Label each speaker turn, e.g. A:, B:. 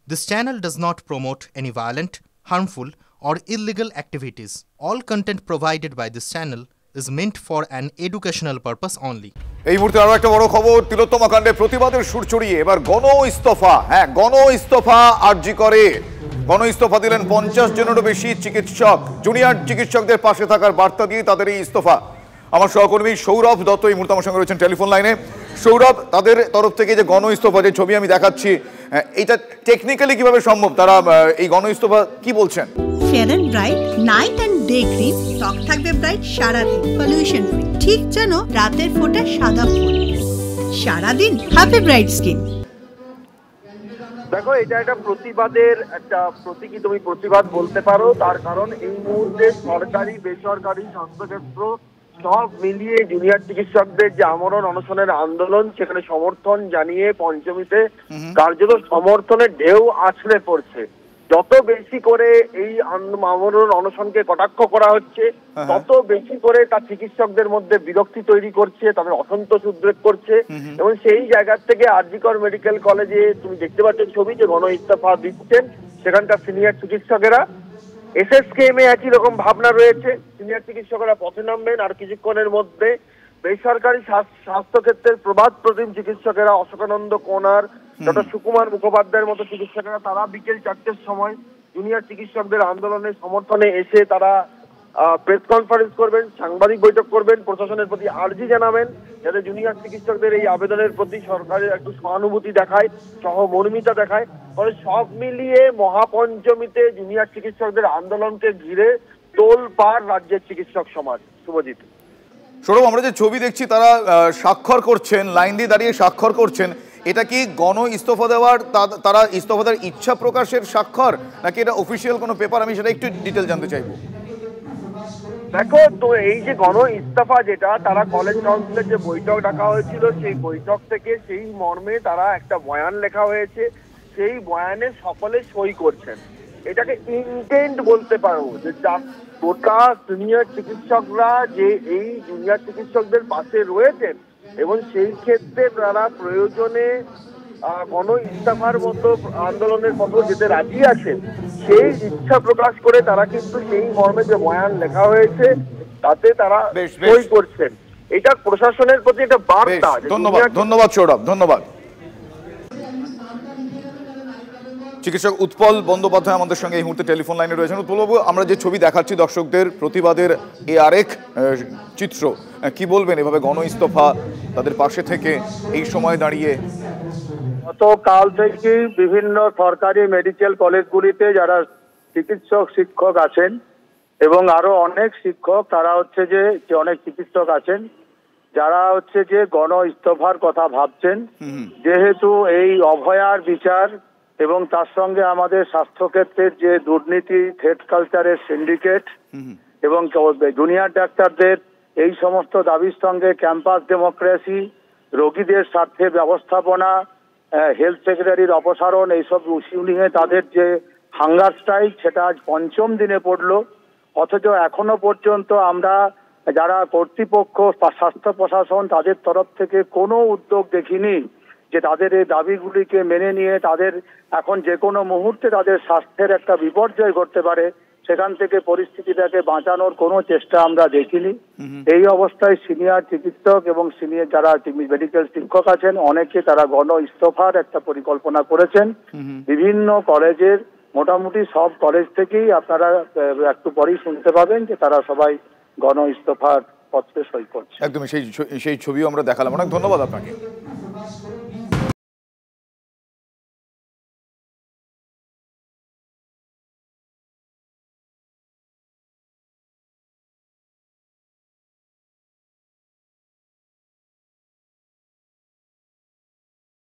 A: This channel does not promote any violent, harmful, or illegal activities. All content provided by this channel is meant for an educational purpose only.
B: এই মুহূর্তে আরো একটা বড় খবর, তিলোত্তমা কাণ্ডে প্রতিবাদের সুর চড়িয়ে এবার গণ ইস্তফা। গণ ইস্তফা আরজি করে গণ ইস্তফা দিলেন 50 জনেরও বেশি চিকিৎসক। জুনিয়র চিকিৎসকদের পাশে থাকার বার্তা দিয়ে তাদের এই ইস্তফা। আমার সহকর্মী সৌরভ দত্ত এই মুহূর্তে আমার সঙ্গে রয়েছেন টেলিফোন লাইনে। সৌরভ, তাদের তরফ থেকে যে গণ ইস্তফা, যে ছবি আমি দেখাচ্ছি, এটা টেকনিক্যালি কিভাবে সম্ভব? তারা এই গণ ইস্তফা কি বলছেন?
C: Fair and bright night and day cream, ত্বক থাকবে ব্রাইট সারাদিন, পলিউশন ফ্রি, ঠিক যেন রাতের ফোঁটা সাদা ফুল। সারাদিন হ্যাপি ব্রাইট স্কিন।
D: দেখো, এটা একটা প্রতিবাদের একটা প্রতীকী তুমি প্রতিবাদ বলতে পারো। তার কারণ এই মুহূর্তে সরকারি বেসরকারি স্বাস্থ্যক্ষেত্র সব মিলিয়ে জুনিয়র চিকিৎসকদের যে আমরণ অনশনের আন্দোলন, সেখানে সমর্থন জানিয়ে পঞ্চমীতে কার্যত সমর্থনের ঢেউ আছড়ে পড়ছে। যত বেশি করে এই আমরণ অনশনকে কটাক্ষ করা হচ্ছে, তত বেশি করে তা চিকিৎসকদের মধ্যে বিরক্তি তৈরি করছে, তাদের অসন্তোষ উদ্রেক করছে। এবং সেই জায়গা থেকে আরজিকর মেডিকেল কলেজে তুমি দেখতে পাচ্ছ ছবি, যে গণ ইস্তফা দিচ্ছেন সেখানকার সিনিয়র চিকিৎসকেরা। এসএসকেএম এ একই রকম ভাবনা রয়েছে, সিনিয়র চিকিৎসকরা পথে নামবেন। আর কিছুক্ষণের মধ্যে বেসরকারি স্বাস্থ্যক্ষেত্রের প্রবাদ প্রতিম চিকিৎসকেরা, অশোকানন্দ কোনার, ডক্টর সুকুমার মুখোপাধ্যায়ের মতো চিকিৎসকেরা, তারা বিকেল 4টের সময় জুনিয়র চিকিৎসকদের আন্দোলনের সমর্থনে এসে তারা প্রেস কনফারেন্স করবেন, সাংবাদিক বৈঠক করবেন, প্রশাসনের প্রতি আর্জি জানাবেন যাতে জুনিয়র চিকিৎসকদের এই আবেদনের প্রতি সরকারের একটু সহানুভূতি দেখায়, সহমর্মিতা দেখায়। ফলে সব মিলিয়ে মহাপঞ্চমীতে জুনিয়র চিকিৎসকদের আন্দোলনকে ঘিরে তোলপাড় রাজ্যের চিকিৎসক সমাজ। শুভজিৎ,
B: সৌরভ, আমরা যে ছবি দেখছি, তারা স্বাক্ষর করছেন, লাইন দিয়ে দাঁড়িয়ে স্বাক্ষর করছেন। এটা কি গণ ইস্তফা দেওয়ার, তারা ইস্তফা দেওয়ার ইচ্ছা প্রকাশের স্বাক্ষর, নাকি এটা অফিসিয়াল কোনো পেপার? আমি সেটা একটু ডিটেল জানতে চাইবো।
D: দেখো, তো এই যে গণ ইস্তফা, যেটা তারা কলেজ কাউন্সিলের যে বৈঠক ডাকা হয়েছিল, সেই বৈঠক থেকে সেই মর্মে তারা একটা বয়ান লেখা হয়েছে, সেই বয়ানে সকলে সই করছেন। এটাকে ইন্টেন্ট বলতে পারো, যে গোটা সিনিয়র চিকিৎসকরা যে এই জুনিয়র চিকিৎসকদের পাশে রয়েছেন এবং সেই ক্ষেত্রে তারা প্রয়োজনে গণ ইস্তফার মতো আন্দোলনের পথে যেতে রাজি আছেন, সেই ইচ্ছা প্রকাশ করে তারা কিন্তু সেই মর্মে যে বয়ান লেখা হয়েছে তাতে তারা সই করছেন। এটা প্রশাসনের প্রতি একটা বার্তা।
B: ধন্যবাদ সৌরভ, ধন্যবাদ। চিকিৎসক উৎপল বন্দ্যোপাধ্যায় আমাদের সঙ্গে এই মুহূর্তে টেলিফোন লাইনে রয়েছেন। উৎপলবাবু, আমরা যে ছবি দেখাচ্ছি দর্শকদের, প্রতিবাদের এ আরেক চিত্র, কি বলবেন এভাবে গণ ইস্তফা তাদের পাশে থেকে এই সময় দাঁড়িয়ে?
E: গতকাল থেকে বিভিন্ন সরকারি মেডিকেল কলেজগুলিতে যারা চিকিৎসক শিক্ষক আছেন এবং আরো অনেক শিক্ষক, তারা হচ্ছে যে অনেক চিকিৎসক আছেন যারা হচ্ছে যে গণ ইস্তফার কথা ভাবছেন। যেহেতু এই অভয়ার বিচার এবং তার সঙ্গে আমাদের স্বাস্থ্যক্ষেত্রের যে দুর্নীতি, থ্রেড কালচারের সিন্ডিকেট এবং জুনিয়র ডাক্তারদের এই সমস্ত দাবির সঙ্গে ক্যাম্পাস ডেমোক্রেসি, রোগীদের স্বার্থে ব্যবস্থাপনা, হেলথ সেক্রেটারির অপসারণ, এইসব ইস্যু নিয়ে তাদের যে হাঙ্গার স্ট্রাইক, সেটা আজ 5ম দিনে পড়লো। অথচ এখনো পর্যন্ত আমরা যারা কর্তৃপক্ষ, স্বাস্থ্য প্রশাসন, তাদের তরফ থেকে কোনো উদ্যোগ দেখিনি যে তাদের এই দাবিগুলিকে মেনে নিয়ে তাদের এখন যে কোনো মুহূর্তে তাদের স্বাস্থ্যের একটা বিপর্যয় ঘটতে পারে, সেখান থেকে পরিস্থিতিটাকে বাঁচানোর কোনো চেষ্টা আমরা দেখিনি। এই অবস্থায় সিনিয়র চিকিৎসক এবং সিনিয়র যারা মেডিকেল শিক্ষক আছেন, অনেকে তারা গণ ইস্তফার একটা পরিকল্পনা করেছেন। বিভিন্ন কলেজের, মোটামুটি সব কলেজ থেকেই আপনারা একটু পরেই শুনতে পাবেন যে তারা সবাই গণ ইস্তফার পত্রে সই করছে।
B: একদমই সেই ছবিও আমরা দেখালাম। অনেক ধন্যবাদ আপনাকে।